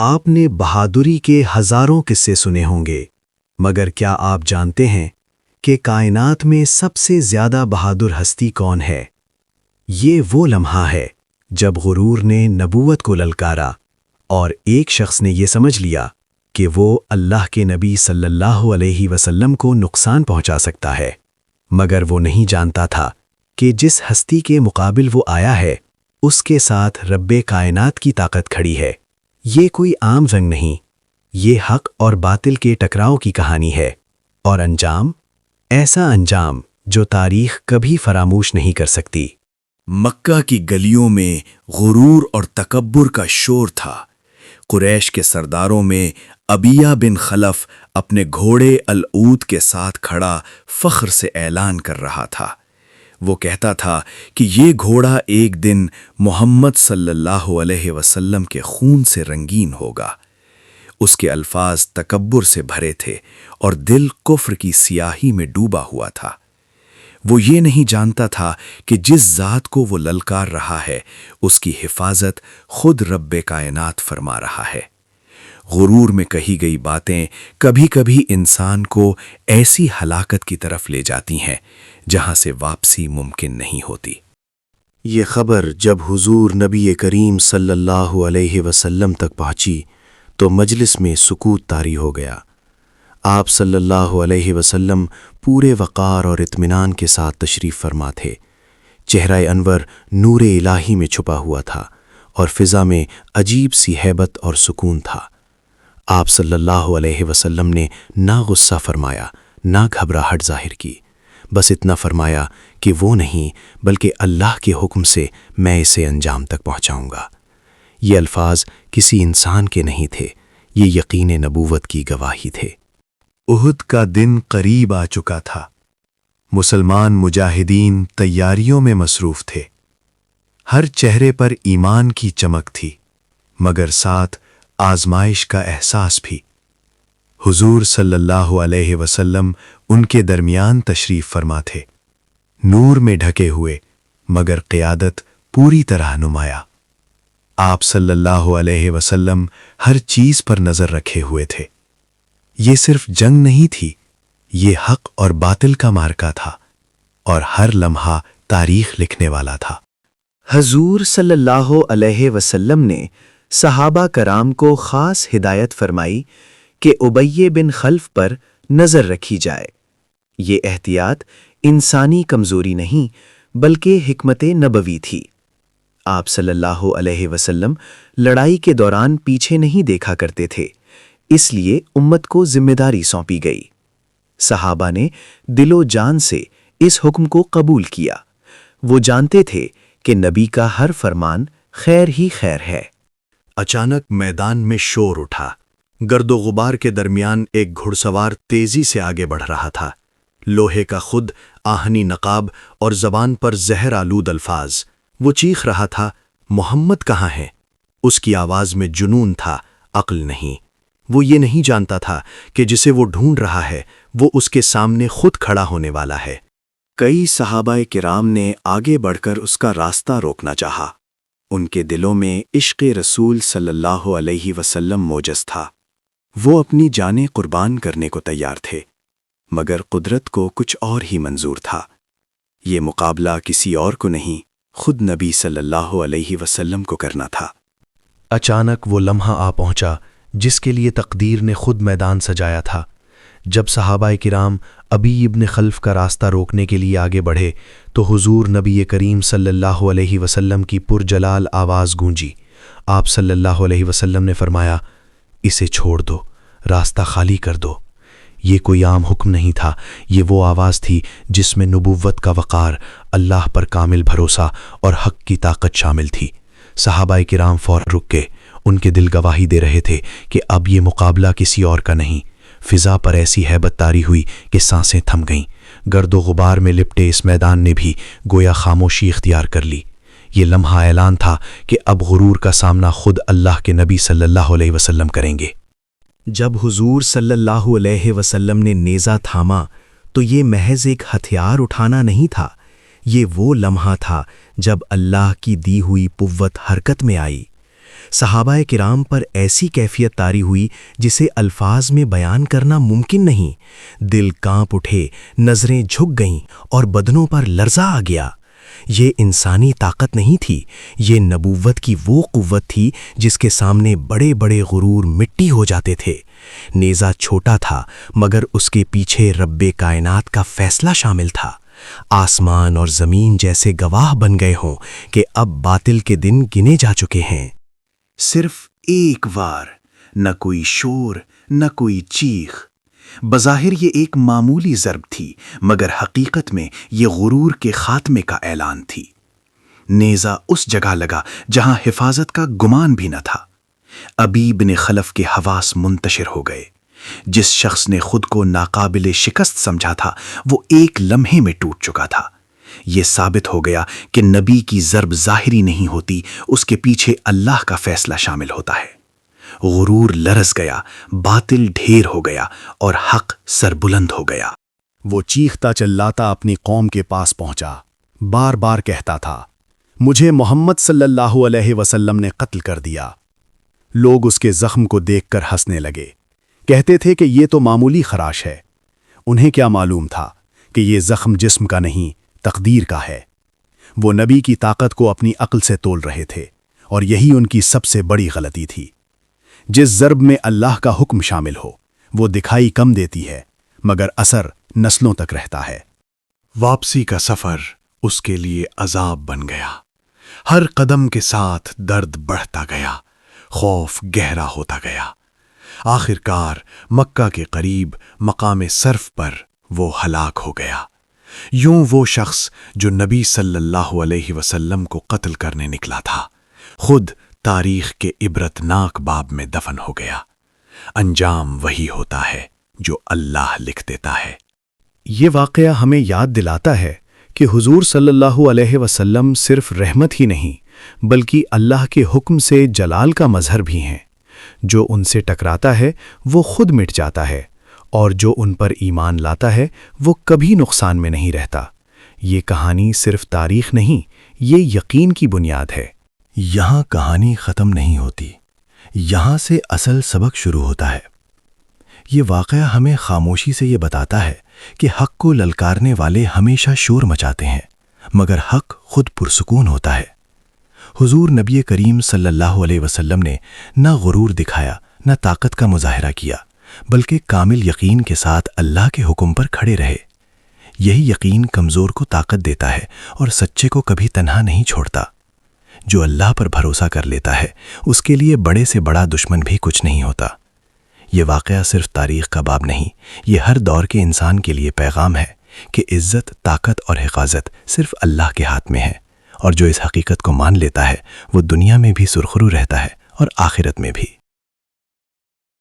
آپ نے بہادری کے ہزاروں قصے سنے ہوں گے، مگر کیا آپ جانتے ہیں کہ کائنات میں سب سے زیادہ بہادر ہستی کون ہے؟ یہ وہ لمحہ ہے جب غرور نے نبوت کو للکارا اور ایک شخص نے یہ سمجھ لیا کہ وہ اللہ کے نبی صلی اللہ علیہ وسلم کو نقصان پہنچا سکتا ہے، مگر وہ نہیں جانتا تھا کہ جس ہستی کے مقابل وہ آیا ہے اس کے ساتھ رب کائنات کی طاقت کھڑی ہے۔ یہ کوئی عام جنگ نہیں، یہ حق اور باطل کے ٹکراؤ کی کہانی ہے، اور انجام ایسا انجام جو تاریخ کبھی فراموش نہیں کر سکتی۔ مکہ کی گلیوں میں غرور اور تکبر کا شور تھا۔ قریش کے سرداروں میں ابیہ بن خلف اپنے گھوڑے العود کے ساتھ کھڑا فخر سے اعلان کر رہا تھا۔ وہ کہتا تھا کہ یہ گھوڑا ایک دن محمد صلی اللہ علیہ وسلم کے خون سے رنگین ہوگا۔ اس کے الفاظ تکبر سے بھرے تھے اور دل کفر کی سیاہی میں ڈوبا ہوا تھا۔ وہ یہ نہیں جانتا تھا کہ جس ذات کو وہ للکار رہا ہے اس کی حفاظت خود رب کائنات فرما رہا ہے۔ غرور میں کہی گئی باتیں کبھی کبھی انسان کو ایسی ہلاکت کی طرف لے جاتی ہیں جہاں سے واپسی ممکن نہیں ہوتی۔ یہ خبر جب حضور نبی کریم صلی اللہ علیہ وسلم تک پہنچی تو مجلس میں سکوت طاری ہو گیا۔ آپ صلی اللہ علیہ وسلم پورے وقار اور اطمینان کے ساتھ تشریف فرما تھے۔ چہرہ انور نور الہی میں چھپا ہوا تھا اور فضا میں عجیب سی ہیبت اور سکون تھا۔ آپ صلی اللہ علیہ وسلم نے نہ غصہ فرمایا نہ گھبراہٹ ظاہر کی، بس اتنا فرمایا کہ وہ نہیں بلکہ اللہ کے حکم سے میں اسے انجام تک پہنچاؤں گا۔ یہ الفاظ کسی انسان کے نہیں تھے، یہ یقین نبوت کی گواہی تھے۔ احد کا دن قریب آ چکا تھا۔ مسلمان مجاہدین تیاریوں میں مصروف تھے۔ ہر چہرے پر ایمان کی چمک تھی، مگر ساتھ آزمائش کا احساس بھی۔ حضور صلی اللہ علیہ وسلم ان کے درمیان تشریف فرما تھے، نور میں ڈھکے ہوئے مگر قیادت پوری طرح نمایاں۔ آپ صلی اللہ علیہ وسلم ہر چیز پر نظر رکھے ہوئے تھے۔ یہ صرف جنگ نہیں تھی، یہ حق اور باطل کا معرکہ تھا، اور ہر لمحہ تاریخ لکھنے والا تھا۔ حضور صلی اللہ علیہ وسلم نے صحابہ کرام کو خاص ہدایت فرمائی کہ ابی بن خلف پر نظر رکھی جائے۔ یہ احتیاط انسانی کمزوری نہیں بلکہ حکمت نبوی تھی۔ آپ صلی اللہ علیہ وسلم لڑائی کے دوران پیچھے نہیں دیکھا کرتے تھے، اس لیے امت کو ذمہ داری سونپی گئی۔ صحابہ نے دل و جان سے اس حکم کو قبول کیا۔ وہ جانتے تھے کہ نبی کا ہر فرمان خیر ہی خیر ہے۔ اچانک میدان میں شور اٹھا۔ گرد و غبار کے درمیان ایک گھڑ سوار تیزی سے آگے بڑھ رہا تھا، لوہے کا خود، آہنی نقاب اور زبان پر زہر آلود الفاظ۔ وہ چیخ رہا تھا، محمد کہاں ہے؟ اس کی آواز میں جنون تھا، عقل نہیں۔ وہ یہ نہیں جانتا تھا کہ جسے وہ ڈھونڈ رہا ہے وہ اس کے سامنے خود کھڑا ہونے والا ہے۔ کئی صحابہ کرام نے آگے بڑھ کر اس کا راستہ روکنا چاہا۔ ان کے دلوں میں عشق رسول صلی اللہ علیہ وسلم موجز تھا۔ وہ اپنی جانیں قربان کرنے کو تیار تھے، مگر قدرت کو کچھ اور ہی منظور تھا۔ یہ مقابلہ کسی اور کو نہیں، خود نبی صلی اللہ علیہ وسلم کو کرنا تھا۔ اچانک وہ لمحہ آ پہنچا جس کے لیے تقدیر نے خود میدان سجایا تھا۔ جب صحابہ کرام ابی ابن خلف کا راستہ روکنے کے لیے آگے بڑھے تو حضور نبی کریم صلی اللہ علیہ وسلم کی پرجلال آواز گونجی۔ آپ صلی اللہ علیہ وسلم نے فرمایا، اسے چھوڑ دو، راستہ خالی کر دو۔ یہ کوئی عام حکم نہیں تھا، یہ وہ آواز تھی جس میں نبوت کا وقار، اللہ پر کامل بھروسہ اور حق کی طاقت شامل تھی۔ صحابہ کرام فوراً رک گئے، ان کے دل گواہی دے رہے تھے کہ اب یہ مقابلہ کسی اور کا نہیں۔ فضا پر ایسی ہیبت طاری ہوئی کہ سانسیں تھم گئیں۔ گرد و غبار میں لپٹے اس میدان نے بھی گویا خاموشی اختیار کر لی۔ یہ لمحہ اعلان تھا کہ اب غرور کا سامنا خود اللہ کے نبی صلی اللہ علیہ وسلم کریں گے۔ جب حضور صلی اللہ علیہ وسلم نے نیزہ تھاما تو یہ محض ایک ہتھیار اٹھانا نہیں تھا، یہ وہ لمحہ تھا جب اللہ کی دی ہوئی قوت حرکت میں آئی۔ صحابہ کرام پر ایسی کیفیت طاری ہوئی جسے الفاظ میں بیان کرنا ممکن نہیں۔ دل کانپ اٹھے، نظریں جھک گئیں اور بدنوں پر لرزہ آ گیا۔ یہ انسانی طاقت نہیں تھی، یہ نبوت کی وہ قوت تھی جس کے سامنے بڑے بڑے غرور مٹی ہو جاتے تھے۔ نیزہ چھوٹا تھا مگر اس کے پیچھے رب کائنات کا فیصلہ شامل تھا۔ آسمان اور زمین جیسے گواہ بن گئے ہوں کہ اب باطل کے دن گنے جا چکے ہیں۔ صرف ایک وار، نہ کوئی شور، نہ کوئی چیخ۔ بظاہر یہ ایک معمولی ضرب تھی مگر حقیقت میں یہ غرور کے خاتمے کا اعلان تھی۔ نیزہ اس جگہ لگا جہاں حفاظت کا گمان بھی نہ تھا۔ ابی بن خلف کے حواس منتشر ہو گئے۔ جس شخص نے خود کو ناقابل شکست سمجھا تھا وہ ایک لمحے میں ٹوٹ چکا تھا۔ یہ ثابت ہو گیا کہ نبی کی ضرب ظاہری نہیں ہوتی، اس کے پیچھے اللہ کا فیصلہ شامل ہوتا ہے۔ غرور لرز گیا، باطل ڈھیر ہو گیا اور حق سربلند ہو گیا۔ وہ چیختا چلاتا اپنی قوم کے پاس پہنچا، بار بار کہتا تھا، مجھے محمد صلی اللہ علیہ وسلم نے قتل کر دیا۔ لوگ اس کے زخم کو دیکھ کر ہنسنے لگے، کہتے تھے کہ یہ تو معمولی خراش ہے۔ انہیں کیا معلوم تھا کہ یہ زخم جسم کا نہیں، تقدیر کا ہے۔ وہ نبی کی طاقت کو اپنی عقل سے تول رہے تھے اور یہی ان کی سب سے بڑی غلطی تھی۔ جس ضرب میں اللہ کا حکم شامل ہو وہ دکھائی کم دیتی ہے مگر اثر نسلوں تک رہتا ہے۔ واپسی کا سفر اس کے لیے عذاب بن گیا۔ ہر قدم کے ساتھ درد بڑھتا گیا، خوف گہرا ہوتا گیا۔ آخر کار مکہ کے قریب مقام صرف پر وہ ہلاک ہو گیا۔ یوں وہ شخص جو نبی صلی اللہ علیہ وسلم کو قتل کرنے نکلا تھا، خود تاریخ کے عبرتناک باب میں دفن ہو گیا۔ انجام وہی ہوتا ہے جو اللہ لکھ دیتا ہے۔ یہ واقعہ ہمیں یاد دلاتا ہے کہ حضور صلی اللہ علیہ وسلم صرف رحمت ہی نہیں بلکہ اللہ کے حکم سے جلال کا مظہر بھی ہیں۔ جو ان سے ٹکراتا ہے وہ خود مٹ جاتا ہے اور جو ان پر ایمان لاتا ہے وہ کبھی نقصان میں نہیں رہتا۔ یہ کہانی صرف تاریخ نہیں، یہ یقین کی بنیاد ہے۔ یہاں کہانی ختم نہیں ہوتی، یہاں سے اصل سبق شروع ہوتا ہے۔ یہ واقعہ ہمیں خاموشی سے یہ بتاتا ہے کہ حق کو للکارنے والے ہمیشہ شور مچاتے ہیں مگر حق خود پرسکون ہوتا ہے۔ حضور نبی کریم صلی اللہ علیہ وسلم نے نہ غرور دکھایا نہ طاقت کا مظاہرہ کیا بلکہ کامل یقین کے ساتھ اللہ کے حکم پر کھڑے رہے۔ یہی یقین کمزور کو طاقت دیتا ہے اور سچے کو کبھی تنہا نہیں چھوڑتا۔ جو اللہ پر بھروسہ کر لیتا ہے اس کے لیے بڑے سے بڑا دشمن بھی کچھ نہیں ہوتا۔ یہ واقعہ صرف تاریخ کا باب نہیں، یہ ہر دور کے انسان کے لیے پیغام ہے کہ عزت، طاقت اور حفاظت صرف اللہ کے ہاتھ میں ہے، اور جو اس حقیقت کو مان لیتا ہے وہ دنیا میں بھی سرخرو رہتا ہے اور آخرت میں بھی۔